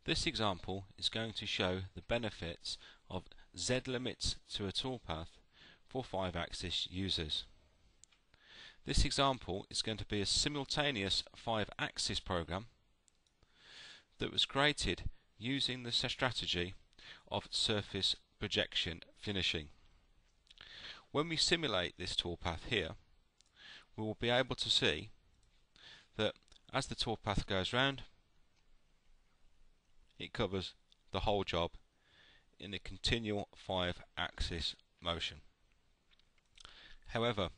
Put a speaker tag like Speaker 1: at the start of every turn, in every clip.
Speaker 1: This example is going to show the benefits of Z limits to a toolpath for 5-axis users. This example is going to be a simultaneous 5-axis program that was created using the strategy of surface projection finishing. When we simulate this toolpath here, we will be able to see that as the toolpath goes round, it covers the whole job in a continual 5-axis motion. However,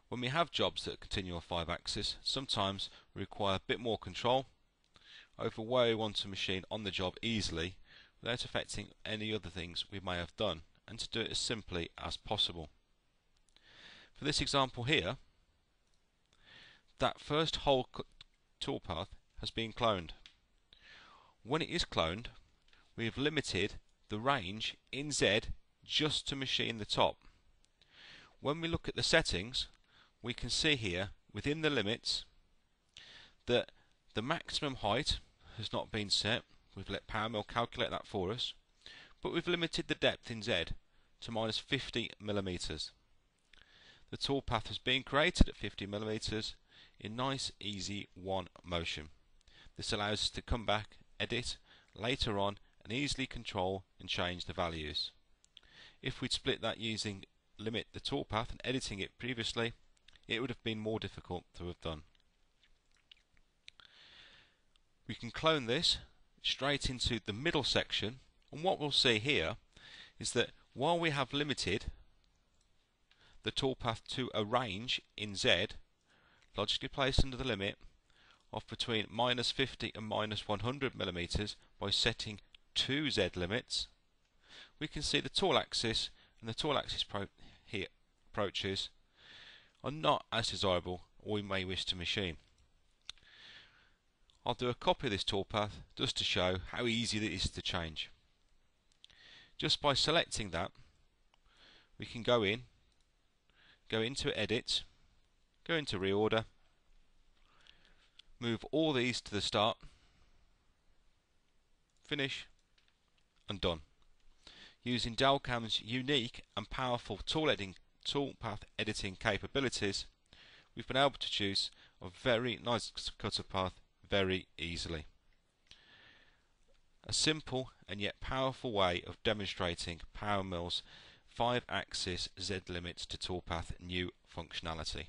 Speaker 1: when we have jobs that are continual 5-axis, sometimes we require a bit more control over where we want to machine on the job easily without affecting any other things we may have done, and to do it as simply as possible. For this example here, that first whole toolpath has been cloned. When it is cloned, we have limited the range in Z just to machine the top. When we look at the settings, we can see here within the limits that the maximum height has not been set. We've let PowerMILL calculate that for us, but we've limited the depth in Z to minus 50 millimeters. The toolpath has been created at 50 millimeters in nice easy one motion. This allows us to come back, edit later on, and easily control and change the values. If we'd split that using limit the toolpath and editing it previously, it would have been more difficult to have done. We can clone this straight into the middle section, and what we'll see here is that while we have limited the toolpath to a range in Z, logically placed under the limit of between minus 50 and minus 100 millimeters by setting two Z limits, we can see the tool axis and the tool axis approaches are not as desirable or we may wish to machine. I'll do a copy of this toolpath just to show how easy it is to change. Just by selecting that, we can go into Edit, go into Reorder, move all these to the start, finish, and done. Using Delcam's unique and powerful toolpath editing capabilities, we've been able to choose a very nice cutter path very easily. A simple and yet powerful way of demonstrating PowerMILL's 5-axis Z limits to toolpath new functionality.